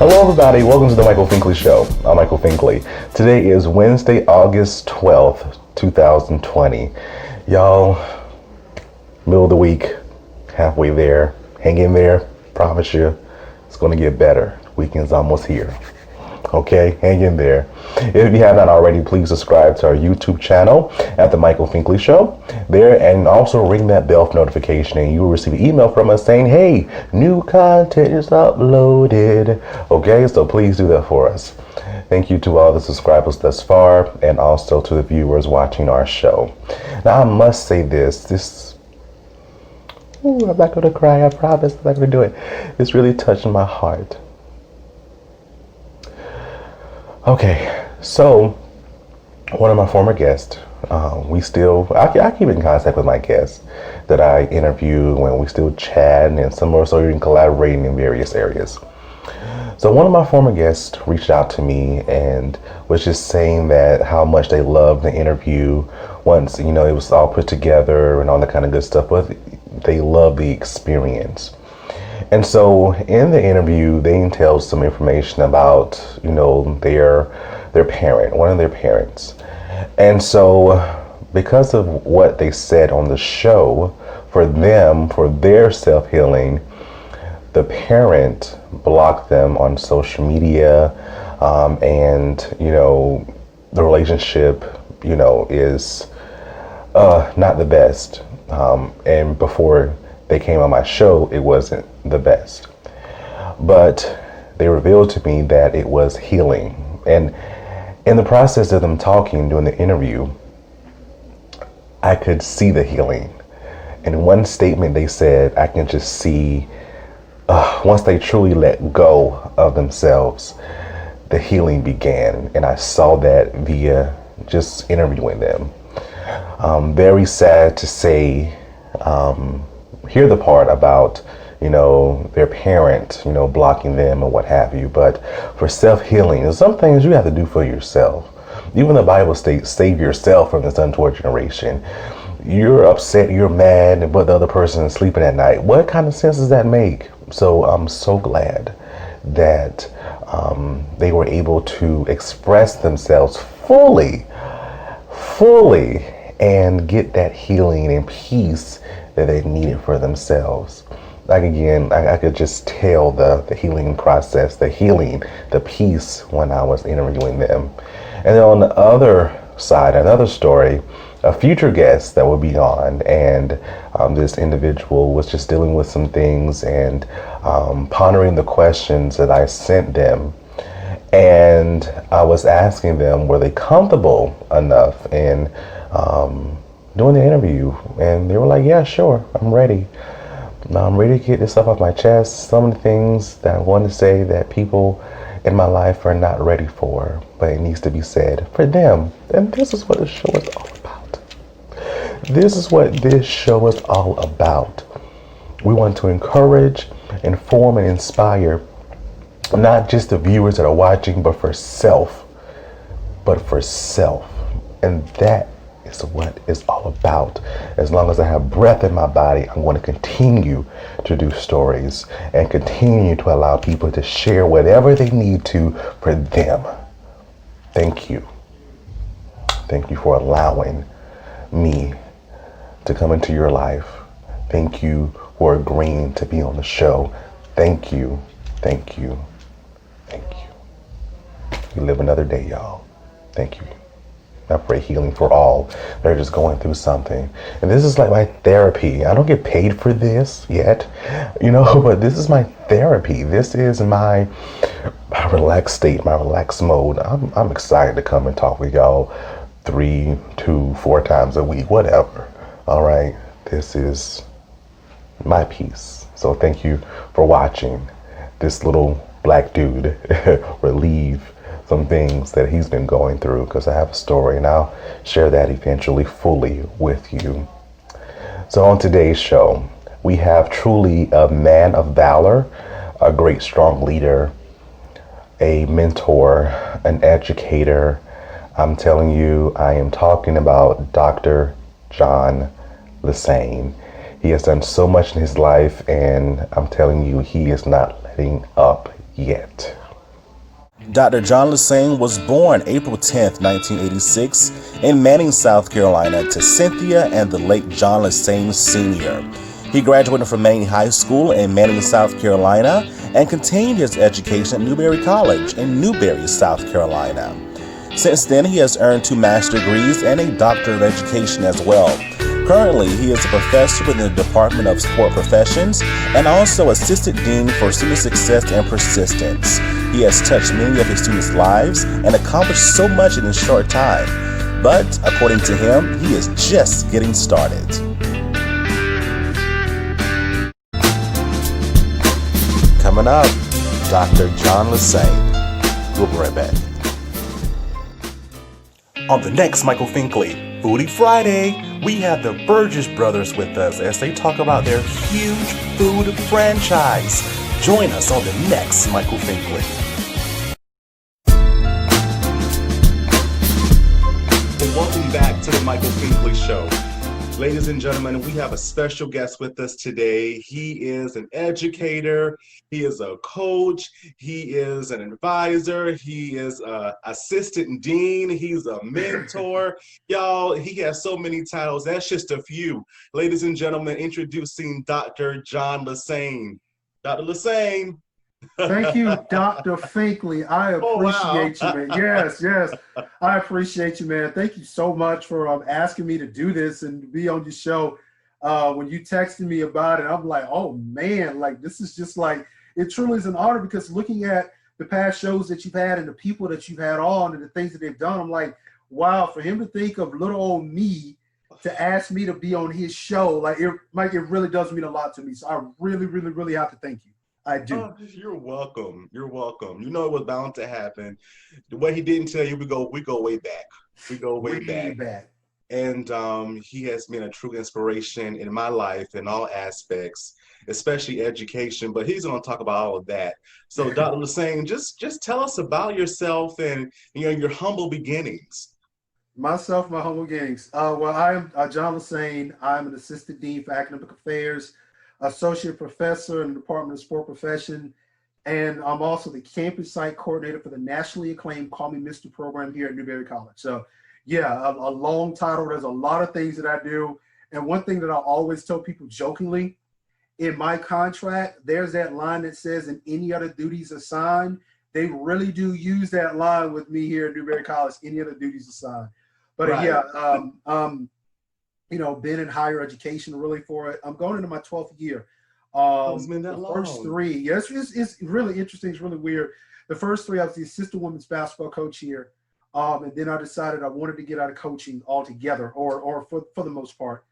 Hello everybody, welcome to the Michael Finkley Show. I'm Michael Finkley. Today is Wednesday, August 12th, 2020. Y'all, middle of the week, halfway there. Hang in there, promise you, it's gonna get better. Weekend's almost here. Okay, hang in there. If you have not already, please subscribe to our YouTube channel at the Michael Finkley Show there, and also ring that bell for notification, and you will receive an email from us saying, hey, new content is uploaded. Okay, so please do that for us. Thank you to all the subscribers thus far, and also to the viewers watching our show. Now, I must say I'm not gonna cry, I promise. I'm not gonna do it. It's really touching my heart. Okay, so one of my former guests, I keep in contact with my guests that I interview when we still chat, and some more so even collaborating in various areas. So one of my former guests reached out to me and was just saying that how much they loved the interview once, it was all put together and all that kind of good stuff, but they loved the experience. And so in the interview, they entailed some information about, their parent, one of their parents. And so because of what they said on the show, for their self-healing, the parent blocked them on social media, and, the relationship, is not the best. And before they came on my show, it wasn't the best. But they revealed to me that it was healing. And in the process of them talking during the interview, I could see the healing. In one statement, they said, I can just see, once they truly let go of themselves, the healing began. And I saw that via just interviewing them. Very sad to say, hear the part about, their parent, blocking them and what have you. But for self-healing, there's some things you have to do for yourself. Even the Bible states, save yourself from this untoward generation. You're upset, you're mad, but the other person is sleeping at night. What kind of sense does that make? So I'm so glad that they were able to express themselves fully, and get that healing and peace that they needed for themselves. Like again, I could just tell the healing process, the peace when I was interviewing them. And then on the other side, another story, a future guest that would be on, and this individual was just dealing with some things and pondering the questions that I sent them. And I was asking them, were they comfortable enough in doing the interview? And they were like, yeah, sure, I'm ready. I'm ready to get this stuff off my chest. Some of the things that I want to say that people in my life are not ready for, but it needs to be said for them. And this is what the show is all about. This is what this show is all about. We want to encourage, inform, and inspire not just the viewers that are watching, but for self. And that is what it's all about. As long as I have breath in my body, I'm going to continue to do stories and continue to allow people to share whatever they need to for them. Thank you. Thank you for allowing me to come into your life. Thank you for agreeing to be on the show. Thank you. Thank you. Thank you. You live another day, y'all. Thank you. I pray healing for all that are just going through something. And this is like my therapy. I don't get paid for this yet, but this is my therapy. This is my relaxed state, my relaxed mode. I'm excited to come and talk with y'all 3, 2, 4 times a week, whatever. All right. This is my piece. So thank you for watching this little black dude relieve some things that he's been going through, because I have a story and I'll share that eventually fully with you. So on today's show, we have truly a man of valor, a great strong leader, a mentor, an educator. I'm telling you, I am talking about Dr. John Lesaine. He has done so much in his life, and I'm telling you, he is not letting up yet. Dr. John Lesaine was born April 10th, 1986 in Manning, South Carolina to Cynthia and the late John Lesaine Sr. He graduated from Manning High School in Manning, South Carolina and continued his education at Newberry College in Newberry, South Carolina. Since then, he has earned 2 master's degrees and a doctorate of education as well. Currently, he is a professor within the Department of Sport Professions and also Assistant Dean for Student Success and Persistence. He has touched many of his students' lives and accomplished so much in a short time. But, according to him, he is just getting started. Coming up, Dr. John Lesaine. We'll be right back. On the next Michael Finkley Foodie Friday, we have the Burgess brothers with us as they talk about their huge food franchise. Join us on the next Michael Finkley. Welcome back to the Michael Finkley Show. Ladies and gentlemen, we have a special guest with us today. He is an educator, he is a coach, he is an advisor, he is an assistant dean, he's a mentor. Y'all, he has so many titles. That's just a few. Ladies and gentlemen, introducing Dr. John Lesaine. Dr. Lesaine. Thank you, Dr. Finkley. I appreciate you, man. Yes. I appreciate you, man. Thank you so much for asking me to do this and be on your show. When you texted me about it, I'm like, oh, man, like this is just like, it truly is an honor because looking at the past shows that you've had and the people that you've had on and the things that they've done, I'm like, wow, for him to think of little old me to ask me to be on his show, like Mike, it really does mean a lot to me. So I really, really, really have to thank you. I do. Oh, you're welcome. You're welcome. You know it was bound to happen. What he didn't tell you, we go way back. We go way back. And he has been a true inspiration in my life in all aspects, especially education. But he's going to talk about all of that. So, Dr. Lesaine, just tell us about yourself and your humble beginnings. Myself, my humble beginnings. Well, I am John Lesaine. I'm an assistant dean for academic affairs, associate professor in the Department of Sport Profession, and I'm also the campus site coordinator for the nationally acclaimed Call Me Mr. program here at Newberry College. So yeah, a long title. There's a lot of things that I do. And one thing that I always tell people jokingly, in my contract, there's that line that says, "in any other duties assigned." They really do use that line with me here at Newberry College, any other duties assigned. But right. Been in higher education really for it. I'm going into my 12th year. It's been that long. First 3, yes, it's really interesting. It's really weird. The first 3, I was the assistant women's basketball coach here. And then I decided I wanted to get out of coaching altogether, or for the most part.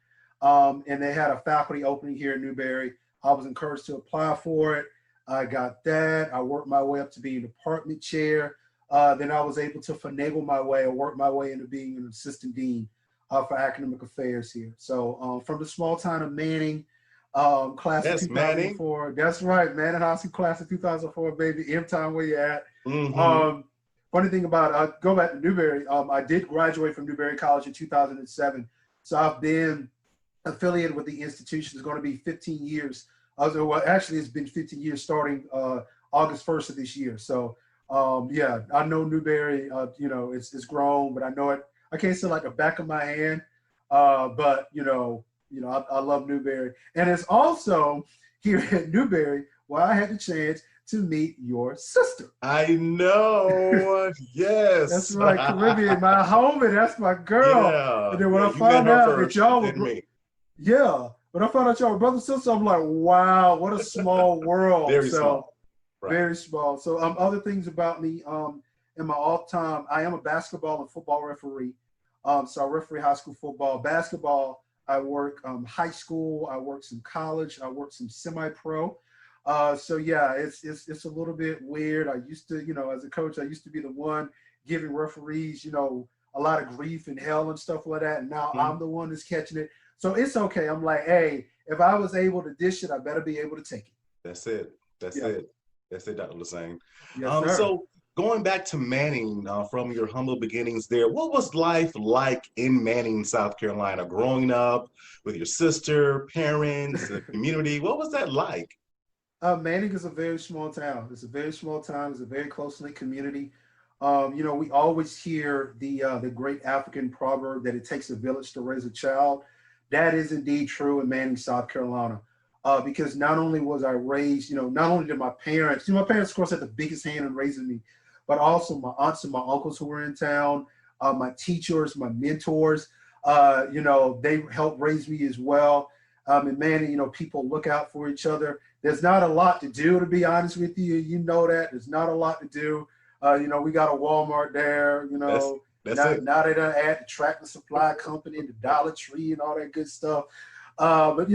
And they had a faculty opening here in Newberry. I was encouraged to apply for it. I got that. I worked my way up to being department chair. Then I was able to finagle my way or work my way into being an assistant dean for academic affairs here. So from the small town of Manning, class of 2004. Manning. That's right, Manning High School class of 2004, baby. M-Town, where you at? Mm-hmm. Funny thing about go back to Newberry. I did graduate from Newberry College in 2007. So I've been affiliated with the institution. It's going to be 15 years. Well, actually, it's been 15 years starting August 1st of this year. So I know Newberry. It's grown, but I know it. I can't say like the back of my hand, but I love Newberry, and it's also here at Newberry where I had the chance to meet your sister. I know, yes, that's right, Caribbean, my homie, that's my girl. Yeah. And then when I found out that y'all were, when I found out y'all were brother and sister, I'm like, wow, what a small world. Very small. Right. Very small. So other things about me. In my off time, I am a basketball and football referee. So I referee high school football, basketball. I work high school. I work some college. I work some semi-pro. It's a little bit weird. I used to, as a coach, I used to be the one giving referees, a lot of grief and hell and stuff like that. And now I'm the one that's catching it. So it's okay. I'm like, hey, if I was able to dish it, I better be able to take it. That's it. That's it, Dr. Lesaine. Yes, so going back to Manning, from your humble beginnings there, what was life like in Manning, South Carolina, growing up with your sister, parents, the community? What was that like? Manning is a very small town. It's a very small town. It's a very close-knit community. We always hear the great African proverb that it takes a village to raise a child. That is indeed true in Manning, South Carolina. Because not only was I raised, not only did my parents, my parents, of course, had the biggest hand in raising me, but also my aunts and my uncles who were in town, my teachers, my mentors, they helped raise me as well. And Manning, people look out for each other. There's not a lot to do, to be honest with you. You know that. There's not a lot to do. We got a Walmart there, That's now, it. now they done add the Tractor Supply Company, the Dollar Tree, and all that good stuff. But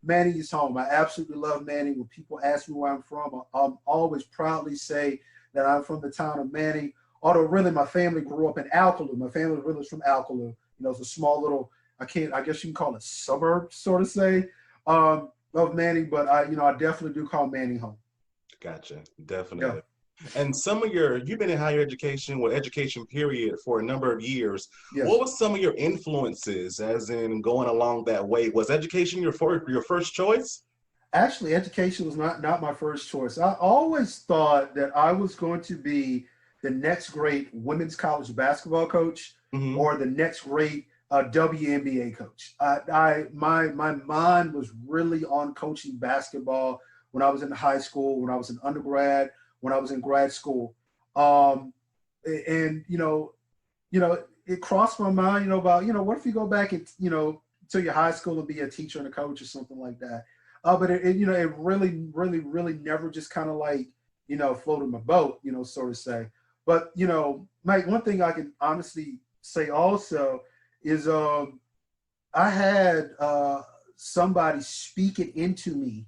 Manning is home. I absolutely love Manning. When people ask me where I'm from, I'm always proudly say that I'm from the town of Manning. Although really my family grew up in Alcaloo. My family really is from Alcaloo. It's a small little, I guess you can call it suburb, sort of say, of Manning. But I definitely do call Manning home. Gotcha. Yeah. Definitely. And you've been in higher education, well, education period for a number of years. What Yes. was some of your influences as in going along that way? Was education your first choice? Actually, education was not my first choice. I always thought that I was going to be the next great women's college basketball coach Hmm. or the next great WNBA coach. My mind was really on coaching basketball when I was in high school, when I was in undergrad, when I was in grad school, um, and it crossed my mind, about what if you go back and to your high school and be a teacher and a coach or something like that. But it really, really, really never just kind of like, floated my boat, so to say. But, Mike, one thing I can honestly say also is I had somebody speak it into me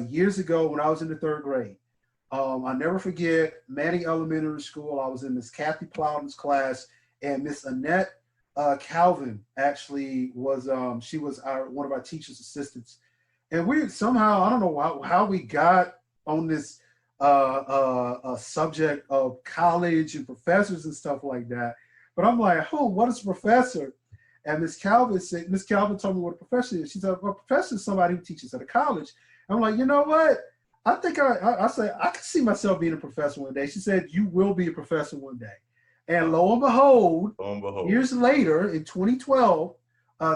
years ago when I was in the third grade. I never forget Manning Elementary School. I was in Miss Kathy Plowden's class, and Miss Annette Calvin actually was she was one of our teacher's assistants, and we somehow, I don't know how we got on this subject of college and professors and stuff like that. But I'm like, oh, what is a professor? And Miss Calvin told me what a professor is. She said, well, a professor is somebody who teaches at a college. I'm like, you know what? I think I said I could see myself being a professor one day. She said, you will be a professor one day. And lo and behold, Lo and behold. years later in 2012,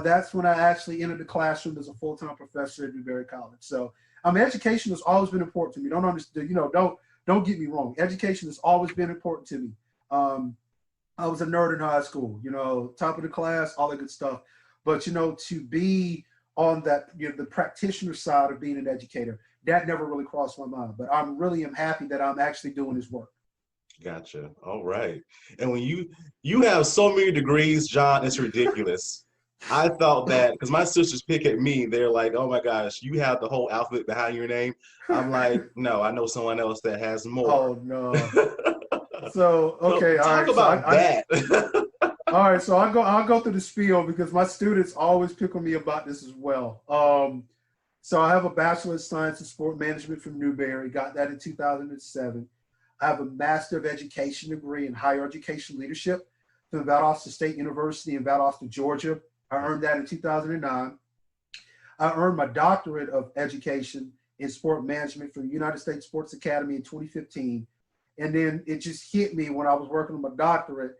that's when I actually entered the classroom as a full-time professor at Newberry College. So, education has always been important to me. Don't understand, don't get me wrong. Education has always been important to me. Um, I was a nerd in high school, top of the class, all that good stuff. But to be on that, the practitioner side of being an educator, that never really crossed my mind. But I'm really am happy that I'm actually doing this work. Gotcha. All right. And when you have so many degrees, John, it's ridiculous. I thought that because my sisters pick at me, they're like, "Oh my gosh, you have the whole alphabet behind your name." I'm like, "No, I know someone else that has more." Oh no. So So okay, all talk right. So about that. all right. So I'll go through the spiel because my students always pick on me about this as well. So I have a Bachelor of Science in Sport Management from Newberry. Got that in 2007. I have a Master of Education degree in Higher Education Leadership from Valdosta State University in Valdosta, Georgia. I earned that in 2009. I earned my Doctorate of Education in Sport Management from the United States Sports Academy in 2015. And then it just hit me when I was working on my doctorate,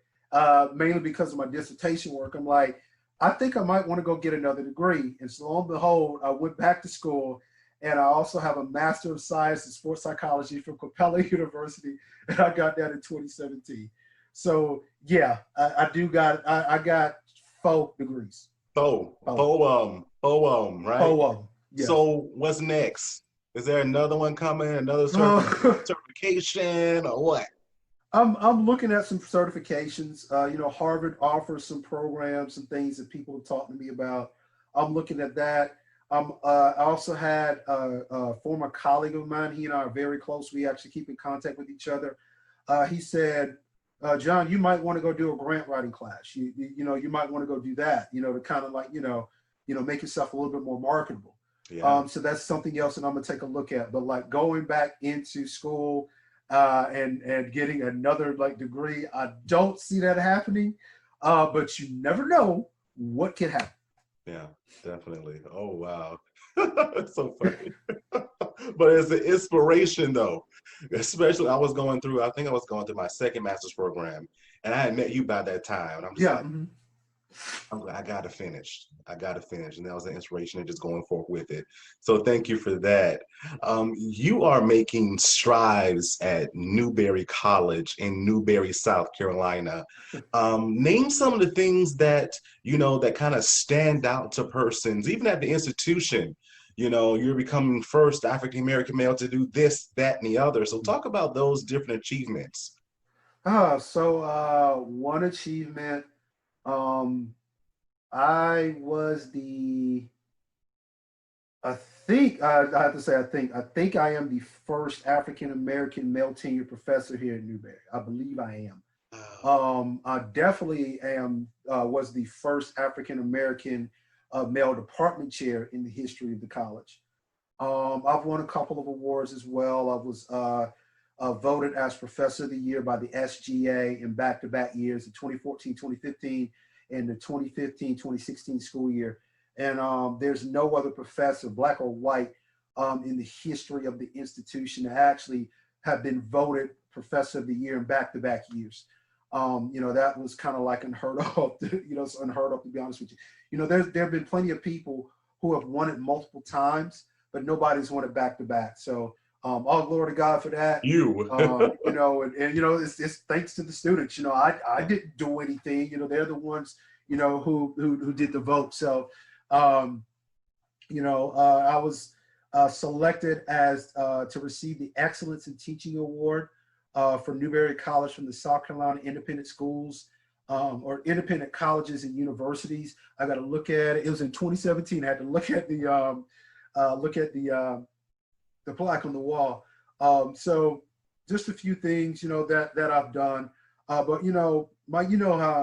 mainly because of my dissertation work. I'm like, I think I might want to go get another degree. And so lo and behold, I went back to school, and I also have a Master of Science in Sports Psychology from Capella University, and I got that in 2017. So yeah, I got 4 degrees. Four. Right? 4 of them. Yes. So what's next? Is there another one coming? Another Uh, certification or what? I'm looking at some certifications. Harvard offers some programs, some things that people have talked to me about. I'm looking at that. I also had a former colleague of mine. He and I are very close. We actually keep in contact with each other. He said, John, you might want to go do a grant writing class. You might want to go do that. To kind of like make yourself a little bit more marketable. Yeah. So that's something else that I'm gonna take a look at. But like going back into school and getting another like degree, I don't see that happening. But you never know what can happen. Yeah, definitely. Oh wow. That's so funny. But it's an inspiration though. Especially I think I was going through my second master's program, and I had met you by that time. And I'm just Yeah. like, I gotta finish. I gotta finish. And that was an inspiration and just going forward with it. So thank you for that. You are making strides at Newberry College in Newberry, South Carolina. Name some of the things that, that kind of stand out to persons, even at the institution. You're becoming first African American male to do this, that, and the other. So talk about those different achievements. One achievement, um, I was I think I have to say I think I am the first African American male tenured professor here at Newberry. I believe I am. I definitely am was the first African American male department chair in the history of the college. I've won a couple of awards as well. I was voted as Professor of the Year by the SGA in back-to-back years, the 2014, 2015, and the 2015, 2016 school year. And there's no other professor, black or white, in the history of the institution that actually have been voted Professor of the Year in back-to-back years. That was kind of like unheard of. It's unheard of, to be honest with you. There have been plenty of people who have won it multiple times, but nobody's won it back-to-back. So all glory to God for that. You. It's thanks to the students. I didn't do anything. They're the ones who did the vote. So I was selected as to receive the Excellence in Teaching Award from Newberry College from the South Carolina Independent Schools or Independent Colleges and Universities. I got to look at it. It was in 2017. I had to look at the plaque on the wall. So just a few things, that I've done. But how I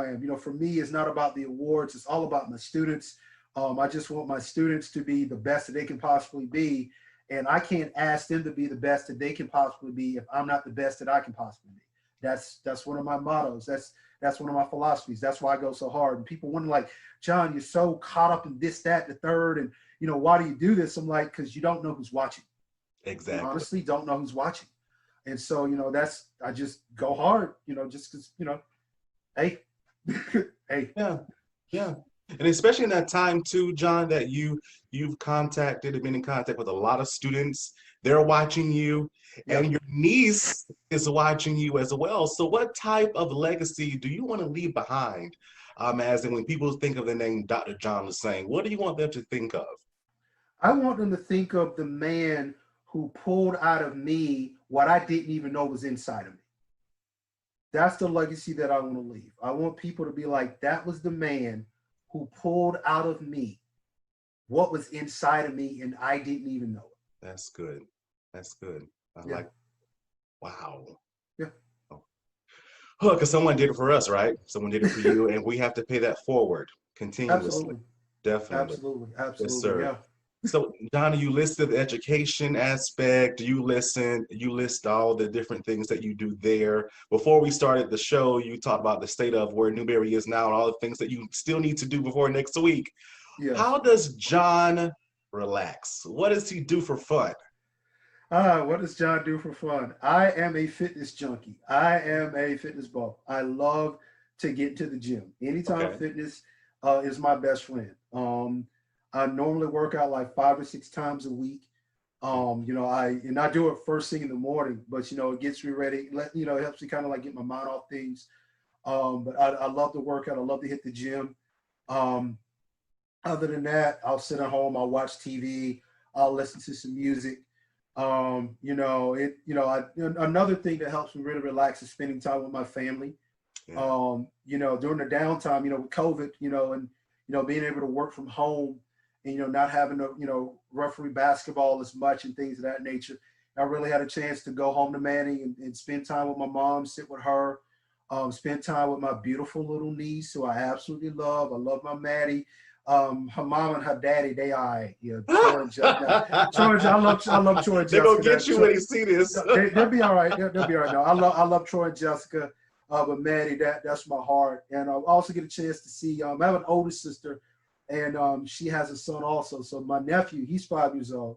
am. For me, it's not about the awards. It's all about my students. I just want my students to be the best that they can possibly be. And I can't ask them to be the best that they can possibly be if I'm not the best that I can possibly be. That's one of my mottos. That's one of my philosophies. That's why I go so hard. And people wonder, like, John, you're so caught up in this, that, the third, and why do you do this? I'm like, because you don't know who's watching. Exactly. You honestly don't know who's watching. And so, I just go hard, just because, hey, hey. Yeah, yeah. And especially in that time too, John, that you've contacted and been in contact with a lot of students. They're watching you, and your niece is watching you as well. So what type of legacy do you want to leave behind? As in when people think of the name Dr. John Lesaine, what do you want them to think of? I want them to think of the man who pulled out of me what I didn't even know was inside of me. That's the legacy that I want to leave. I want people to be like, that was the man who pulled out of me what was inside of me and I didn't even know it. That's good. That's good. Wow. Yeah. Oh, because someone did it for us, right? Someone did it for you, and we have to pay that forward continuously. Absolutely. Definitely. Absolutely. Yes, sir. Yeah. So, Donna, you listed the education aspect. You list all the different things that you do there. Before we started the show, you talked about the state of where Newberry is now and all the things that you still need to do before next week. Yes. How does John relax? What does he do for fun? What does John do for fun? I am a fitness junkie. I am a fitness buff. I love to get to the gym. Anytime fitness is my best friend. I normally work out like 5 or 6 times a week. I do it first thing in the morning, but it gets me ready. It helps me kind of like get my mind off things. But I love to work out. I love to hit the gym. Other than that, I'll sit at home. I'll watch TV. I'll listen to some music. Another thing that helps me really relax is spending time with my family. Yeah. During the downtime, with COVID, and being able to work from home. And, not having to, referee basketball as much and things of that nature. I really had a chance to go home to Manning and spend time with my mom, sit with her, spend time with my beautiful little niece, who I absolutely love. I love my Maddie. Her mom and her daddy, they are, Troy and Jessica. I love Troy and Jessica. They're going to get you when they see this. They'll be all right. They'll be all right. No, I love Troy and Jessica. But Maddie, that's my heart. And I also get a chance to see, I have an older sister, and she has a son also. So my nephew, he's 5 years old.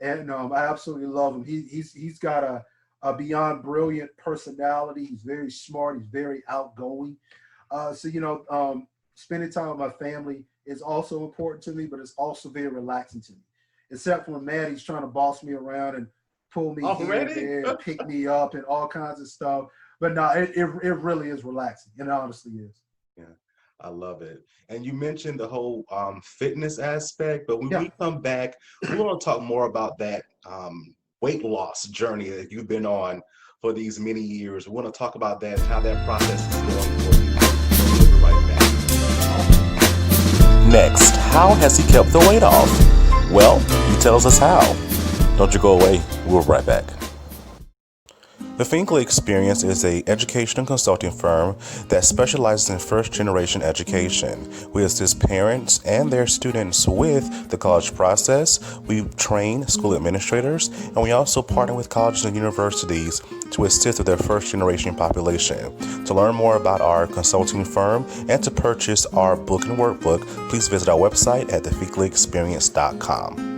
and I absolutely love him. He's got a beyond brilliant personality. He's very smart. He's very outgoing. So spending time with my family is also important to me, but it's also very relaxing to me. Except for when Maddie's trying to boss me around and pull me here and Already? there and pick me up and all kinds of stuff. But no, it really is relaxing. It honestly is. Yeah, I love it. And you mentioned the whole fitness aspect, but when Yeah. we come back, we want to talk more about that weight loss journey that you've been on for these many years. We want to talk about that, how that process is going for you. So we'll be right back. Next, how has he kept the weight off? Well, he tells us how. Don't you go away. We'll be right back. The Finkley Experience is an education and consulting firm that specializes in first-generation education. We assist parents and their students with the college process. We train school administrators, and we also partner with colleges and universities to assist with their first-generation population. To learn more about our consulting firm and to purchase our book and workbook, please visit our website at thefinkleyexperience.com.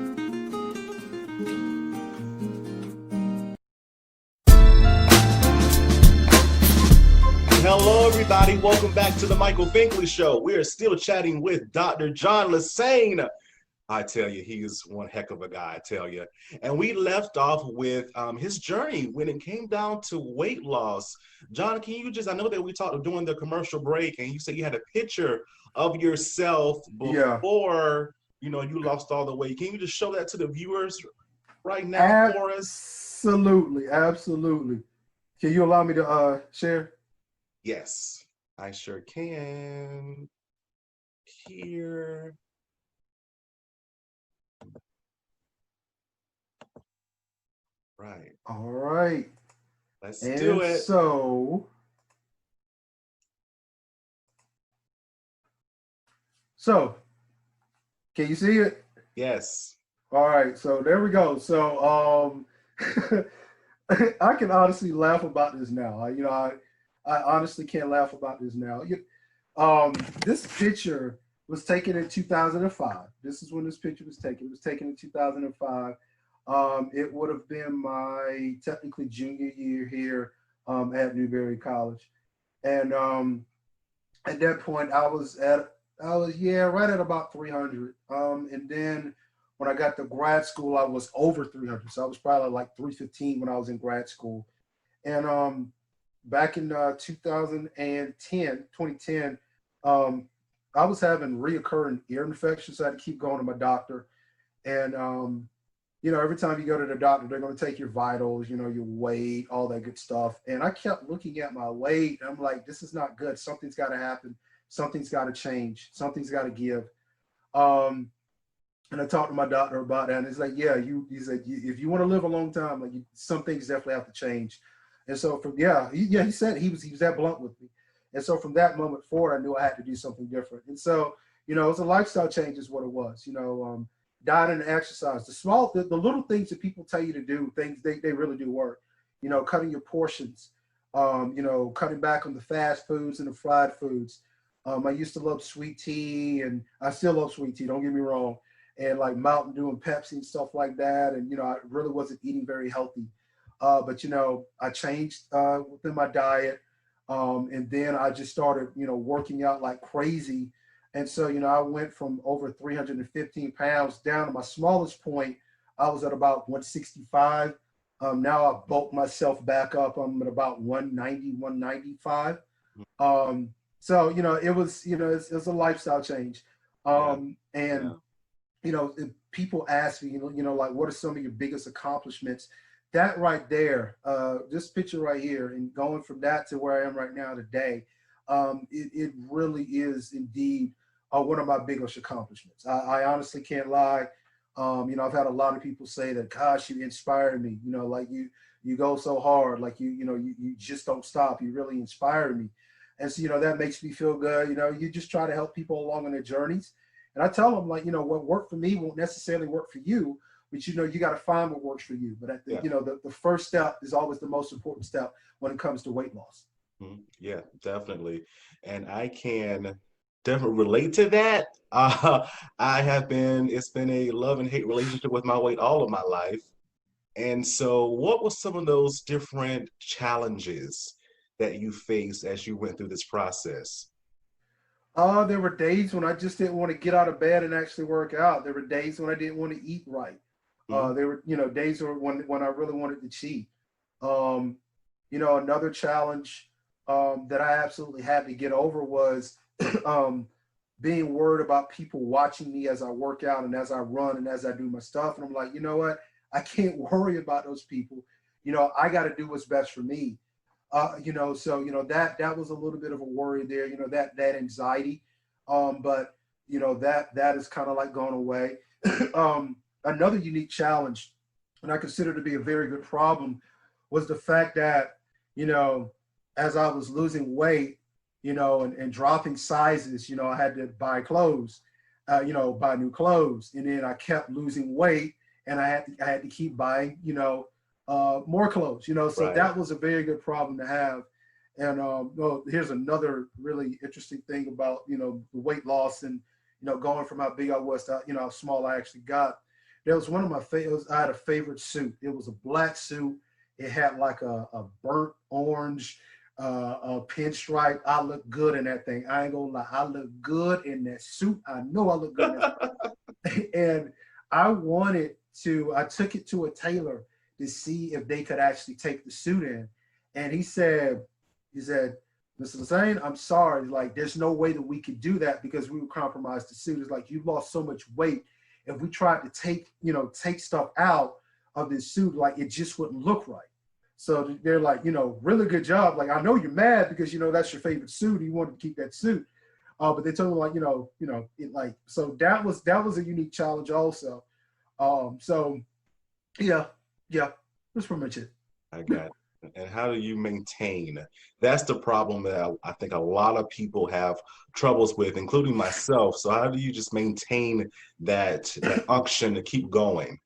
Hello, everybody. Welcome back to the Michael Finkley Show. We are still chatting with Dr. John Lesaine. I tell you, he is one heck of a guy, I tell you. And we left off with his journey when it came down to weight loss. John, can you I know that we talked during the commercial break, and you said you had a picture of yourself Yeah. before, you lost all the weight. Can you just show that to the viewers right now for us? Absolutely. Absolutely. Can you allow me to share? Yes, I sure can. Here. Right. All right. Let's do And it. so can you see it? Yes. All right. So there we go. So I can honestly laugh about this now. I honestly can't laugh about this now. This picture was taken in 2005. This is when this picture was taken. It was taken in 2005. It would have been my technically junior year here at Newberry College, and at that point right at about 300. And then when I got to grad school, I was over 300. So I was probably like 315 when I was in grad school. And back in 2010, I was having reoccurring ear infections. So I had to keep going to my doctor. And, every time you go to the doctor, they're going to take your vitals, your weight, all that good stuff. And I kept looking at my weight. I'm like, this is not good. Something's got to happen. Something's got to change. Something's got to give. Um, and I talked to my doctor about that, and it's like, yeah, he said, if you want to live a long time, like some things definitely have to change. And so he said he was that blunt with me. And so from that moment forward, I knew I had to do something different. And so, it was a lifestyle change is what it was. Diet and exercise, the little things that people tell you to do, things they really do work. Cutting your portions, cutting back on the fast foods and the fried foods. I used to love sweet tea, and I still love sweet tea. Don't get me wrong, and like Mountain Dew and Pepsi and stuff like that. And I really wasn't eating very healthy. But I changed within my diet, and then I just started working out like crazy. And so I went from over 315 pounds down to my smallest point. I was at about 165. Now I've bulked myself back up. I'm at about 190, 195. So it was a lifestyle change. And if people ask me, like, what are some of your biggest accomplishments? That right there, this picture right here, and going from that to where I am right now today, it really is indeed one of my biggest accomplishments. I honestly can't lie. I've had a lot of people say that, gosh, you inspire me. Like you go so hard, like you just don't stop. You really inspire me. And so, that makes me feel good. You just try to help people along on their journeys. And I tell them, like, what worked for me won't necessarily work for you, but you got to find what works for you. But the first step is always the most important step when it comes to weight loss. Yeah, definitely. And I can definitely relate to that. It's been a love and hate relationship with my weight all of my life. And so, what were some of those different challenges that you faced as you went through this process? There were days when I just didn't want to get out of bed and actually work out. There were days when I didn't want to eat right. Mhm. There were, days when I really wanted to cheat. Um, Another challenge that I absolutely had to get over was um, being worried about people watching me as I work out and as I run and as I do my stuff. And I'm like, you know what? I can't worry about those people. I got to do what's best for me. So that was a little bit of a worry there. That anxiety, but that is kind of like gone away. Another unique challenge, and I consider to be a very good problem, was the fact that as I was losing weight, and dropping sizes, I had to buy clothes, buy new clothes, and then I kept losing weight, and I had to keep buying, more clothes, so Right. that was a very good problem to have. And well, here's another really interesting thing about, the weight loss and, going from how big I was to, how small I actually got. There was one of my favorites. I had a favorite suit. It was a black suit. It had like a burnt orange a pinstripe. I look good in that thing. I ain't gonna lie. I look good in that suit. I know I look good in that suit. And I took it to a tailor to see if they could actually take the suit in. And he said, Mr. Lesaine, I'm sorry. Like, there's no way that we could do that because we would compromise the suit. It's like, you've lost so much weight. If we tried to take stuff out of this suit, like, it just wouldn't look right. So they're like, really good job. Like, I know you're mad because, that's your favorite suit. You wanted to keep that suit. But they told me like, it like, so that was a unique challenge also. So yeah, yeah, that's pretty much it. I got it. And how do you maintain? That's the problem that I think a lot of people have troubles with, including myself. So how do you just maintain that unction to keep going?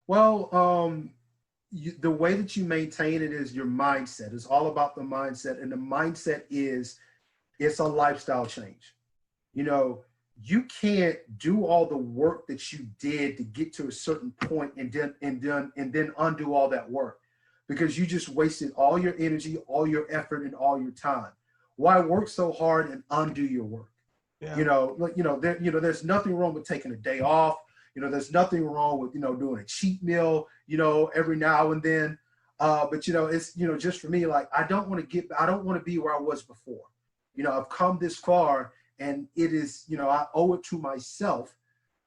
Well, the way that you maintain it is your mindset. It's all about the mindset, and the mindset is it's a lifestyle change. You know, you can't do all the work that you did to get to a certain point and then undo all that work because you just wasted all your energy, all your effort, and all your time. Why work so hard and undo your work? Yeah. There's nothing wrong with taking a day off. There's nothing wrong with doing a cheat meal, every now and then. But it's just for me, like I don't want to be where I was before. I've come this far, and it is, I owe it to myself,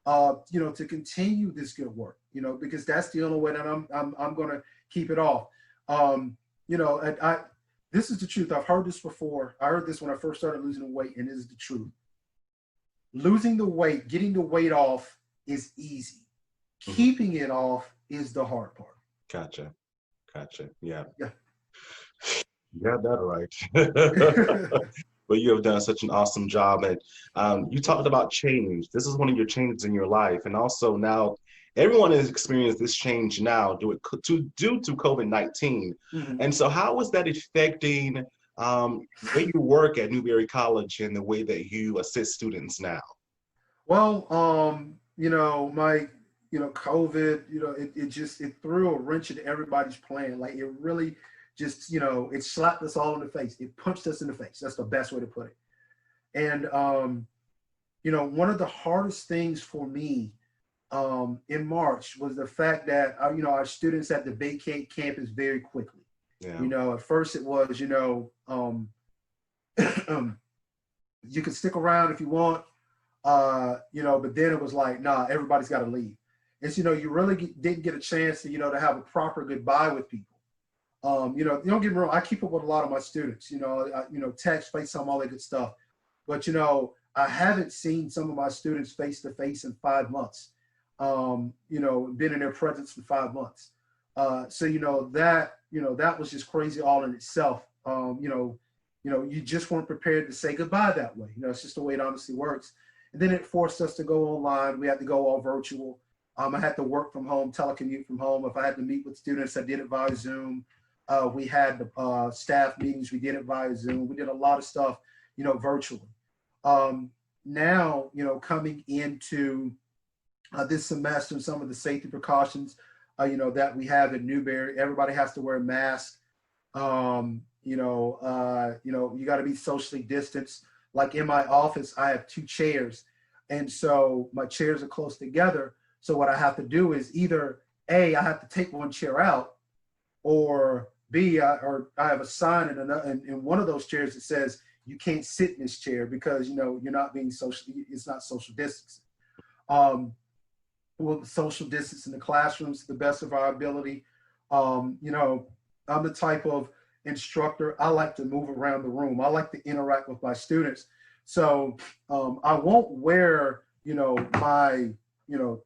to continue this good work, because that's the only way that I'm going to keep it off. And this is the truth. I've heard this before. I heard this when I first started losing weight, and it is the truth. Losing the weight, getting the weight off is easy. Mhm. Keeping it off is the hard part. Gotcha. Gotcha. Yeah. Yeah. You got that right. But you have done such an awesome job. And you talked about change. This is one of your changes in your life. And also now everyone has experienced this change now due to COVID-19. Mhm. And so how is that affecting the way you work at Newberry College and the way that you assist students now? Well, COVID, it threw a wrench into everybody's plan. Like it really just, it slapped us all in the face. It punched us in the face. That's the best way to put it. And one of the hardest things for me in March was the fact that our students had to vacate campus very quickly. Yeah. At first it was, you can stick around if you want, but then it was like, nah, everybody's got to leave. And so, you really didn't get a chance to, to have a proper goodbye with people. Don't get me wrong, I keep up with a lot of my students, text, FaceTime, all that good stuff. But, I haven't seen some of my students face to face in 5 months, been in their presence for 5 months. So, that was just crazy all in itself. You just weren't prepared to say goodbye that way. It's just the way it honestly works. And then it forced us to go online. We had to go all virtual. I had to work from home, telecommute from home. If I had to meet with students, I did it via Zoom. We had staff meetings. We did it via Zoom. We did a lot of stuff, virtually. Now, coming into this semester, some of the safety precautions, that we have in Newberry, everybody has to wear a mask. You got to be socially distanced. Like in my office, I have two chairs, and so my chairs are close together. So what I have to do is either A, I have to take one chair out, or B, I have a sign in one of those chairs that says you can't sit in this chair because you're not being social. It's not social distancing. Um, we'll social distance in the classrooms to the best of our ability. Um, you know, I'm the type of instructor, I like to move around the room. I like to interact with my students. So I won't wear, my,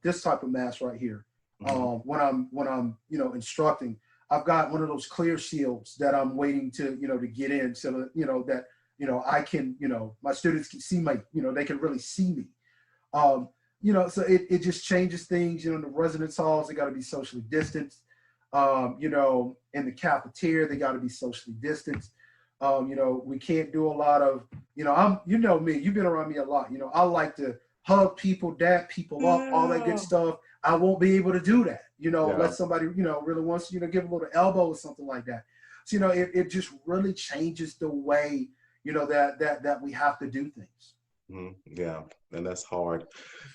this type of mask right here when I'm instructing. I've got one of those clear shields that I'm waiting to, to get in so that, that, I can, my students can see they can really see me. So it just changes things, in the residence halls, they got to be socially distanced. In the cafeteria, they got to be socially distanced. We can't do a lot of, me, you've been around me a lot. I like to hug people, dap people up, all that good stuff. I won't be able to do that, unless somebody, really wants, give a little elbow or something like that. So, it just really changes the way, that we have to do things. Yeah, and that's hard.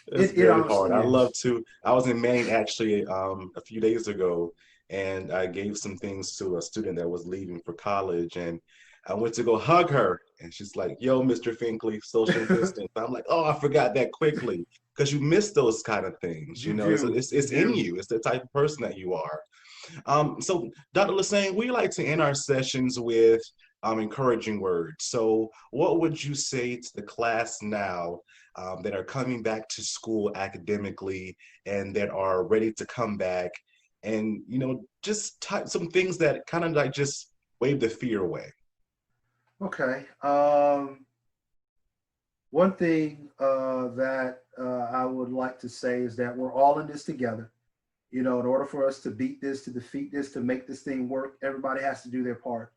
It's very hard. I love to. I was in Maine actually a few days ago, and I gave some things to a student that was leaving for college, and I went to go hug her, and she's like, "Yo, Mr. Finkley, social distance." I'm like, "Oh, I forgot that quickly," because you miss those kind of things. It's in you. It's the type of person that you are. So, Dr. Lesaine, we like to end our sessions with encouraging words. So, what would you say to the class now that are coming back to school academically and that are ready to come back and, just type some things that kind of like just wave the fear away? Okay. One thing that I would like to say is that we're all in this together. In order for us to beat this, to defeat this, to make this thing work, everybody has to do their part.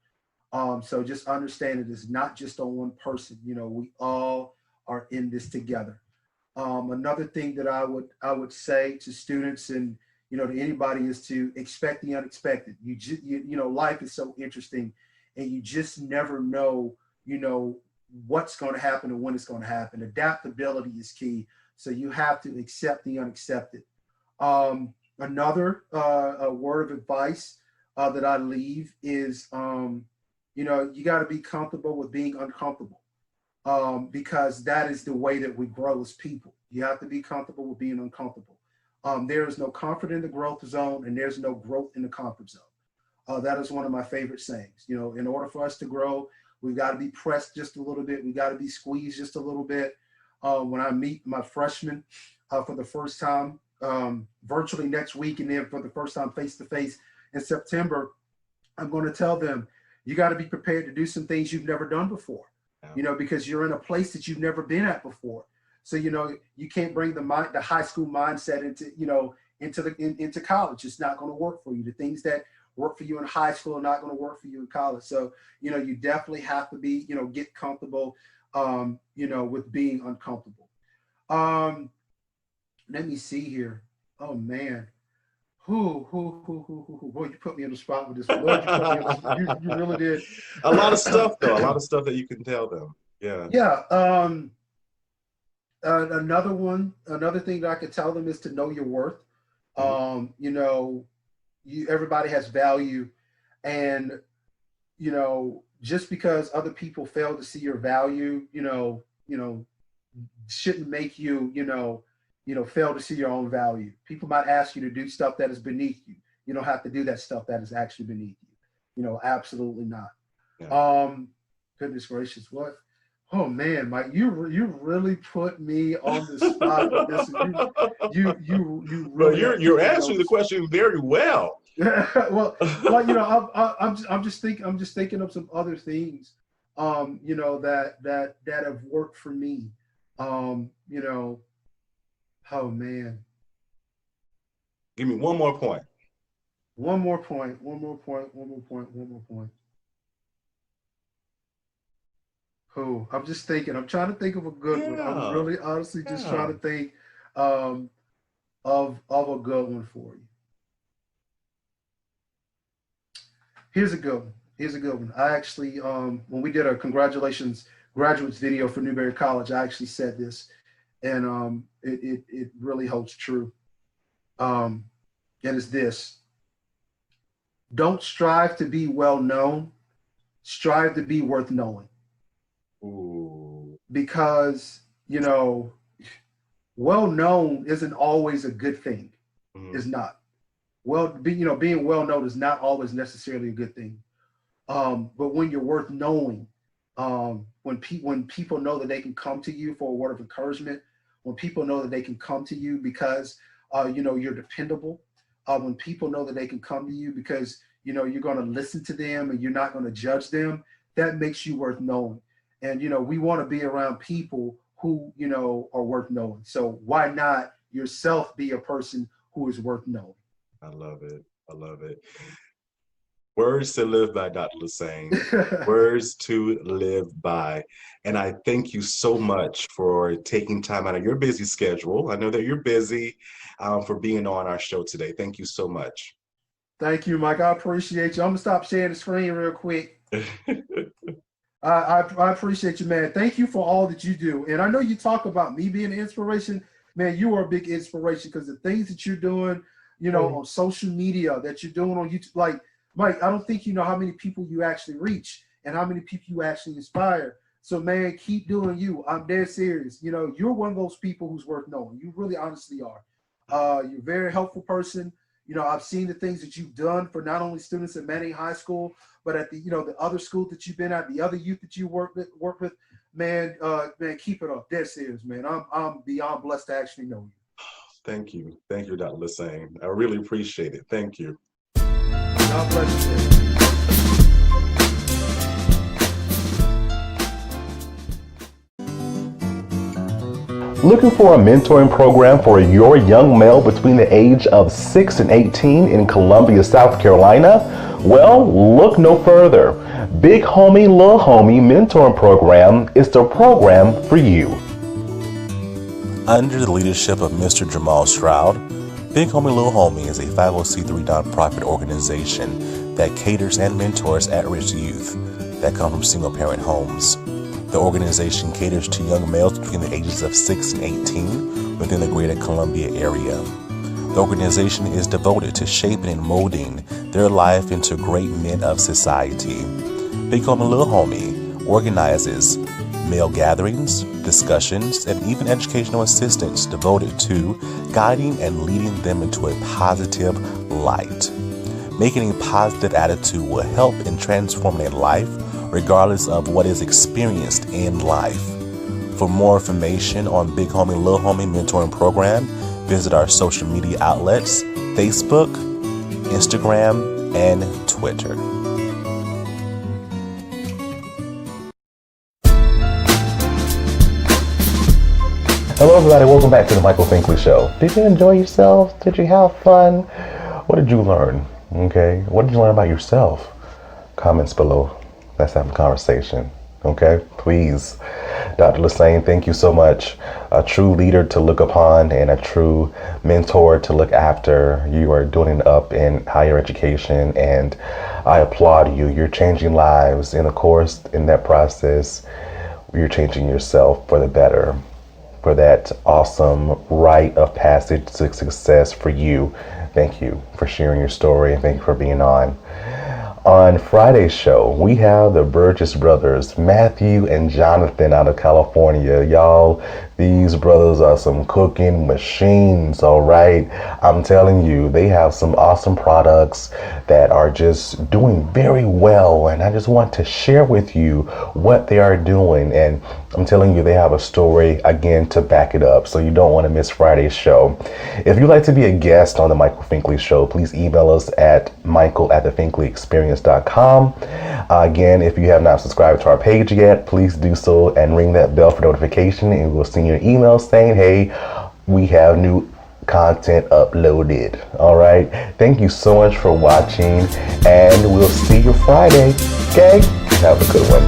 So just understand it is not just on one person. We all are in this together. Another thing that I would say to students and to anybody is to expect the unexpected. Life is so interesting, and you just never know what's going to happen and when it's going to happen. Adaptability is key, so you have to accept the unaccepted. Another word of advice that I leave is, you got to be comfortable with being uncomfortable, because that is the way that we grow as people. You have to be comfortable with being uncomfortable. There is no comfort in the growth zone, and there's no growth in the comfort zone. That is one of my favorite sayings. In order for us to grow, we've got to be pressed just a little bit. We got to be squeezed just a little bit. When I meet my freshmen for the first time, virtually next week, and then for the first time face to face in September, I'm going to tell them, you got to be prepared to do some things you've never done before, because you're in a place that you've never been at before. So, you can't bring the high school mindset into college. It's not going to work for you. The things that work for you in high school are not going to work for you in college. So, you definitely have to be, get comfortable, with being uncomfortable. Let me see here. Oh man. Who. Boy, you put me on the spot with this one. Lord, you really did. A lot of stuff though. A lot of stuff that you can tell them. Yeah. Yeah. Another thing that I could tell them is to know your worth. Everybody has value, and just because other people fail to see your value, shouldn't make you, fail to see your own value. People might ask you to do stuff that is beneath you. You don't have to do that stuff that is actually beneath you. Absolutely not. Yeah. Goodness gracious, what? Oh man, Mike, you really put me on the spot with this. You really. Well, you're answering the question very well. well, I'm just thinking of some other things, that have worked for me. Oh man. Give me one more point. One more point. Oh, I'm just thinking. I'm trying to think of a good one. I'm really honestly just trying to think of a good one for you. Here's a good one. Here's a good one. I actually, when we did a congratulations graduates video for Newberry College, I actually said this, and it really holds true. And it's this: don't strive to be well known, strive to be worth knowing. Ooh. Because well known isn't always a good thing. It's not. Being well known is not always necessarily a good thing. But when you're worth knowing, when people know that they can come to you for a word of encouragement, when people know that they can come to you because you're dependable, when people know that they can come to you because you're going to listen to them and you're not going to judge them, that makes you worth knowing. And we want to be around people who are worth knowing. So why not yourself be a person who is worth knowing? I love it. I love it. Words to live by, Dr. Lesaine. Words to live by. And I thank you so much for taking time out of your busy schedule. I know that you're busy, for being on our show today. Thank you so much. Thank you, Mike. I appreciate you. I'm gonna stop sharing the screen real quick. I appreciate you, man. Thank you for all that you do. And I know you talk about me being an inspiration. Man, you are a big inspiration because the things that you're doing, on social media, that you're doing on YouTube, like, Mike, I don't think you know how many people you actually reach and how many people you actually inspire. So, man, keep doing you. I'm dead serious. You're one of those people who's worth knowing. You really honestly are. You're a very helpful person. I've seen the things that you've done for not only students at Manning High School, but at the other schools that you've been at, the other youth that you work with. Man, keep it up. Dead serious, man. I'm beyond blessed to actually know you. Thank you. Thank you, Dr. Lesaine. I really appreciate it. Thank you. God bless you. Looking for a mentoring program for your young male between the age of 6 and 18 in Columbia, South Carolina? Well, look no further. Big Homie, Little Homie Mentoring Program is the program for you. Under the leadership of Mr. Jamal Stroud, Big Homie, Little Homie is a 501c3 nonprofit organization that caters and mentors at-risk youth that come from single-parent homes. The organization caters to young males between the ages of 6 and 18 within the greater Columbia area. The organization is devoted to shaping and molding their life into great men of society. Big Homie, Little Homie organizes male gatherings, discussions, and even educational assistance devoted to guiding and leading them into a positive light. Making a positive attitude will help in transforming their life regardless of what is experienced in life. For more information on Big Homie, Little Homie Mentoring Program, visit our social media outlets, Facebook, Instagram, and Twitter. Hello everybody, welcome back to the Michael Finkley Show. Did you enjoy yourself? Did you have fun? What did you learn? Okay, what did you learn about yourself? Comments below. Let's have a conversation. Okay, please. Dr. Lesaine, thank you so much. A true leader to look upon and a true mentor to look after. You are doing it up in higher education and I applaud you. You're changing lives, and of course, in that process, you're changing yourself for the better. For that awesome rite of passage to success for you. Thank you for sharing your story and thank you for being on. On Friday's show, we have the Burgess brothers, Matthew and Jonathan out of California. Y'all, these brothers are some cooking machines, all right? I'm telling you, they have some awesome products that are just doing very well. And I just want to share with you what they are doing. And I'm telling you, they have a story, again, to back it up. So you don't want to miss Friday's show. If you'd like to be a guest on the Michael Finkley Show, please email us at michael@thefinkleyexperience.com. Again, if you have not subscribed to our page yet, please do so and ring that bell for notification, and we'll send you an email saying, hey, we have new content uploaded. All right. Thank you so much for watching, and we'll see you Friday. Okay? Have a good one.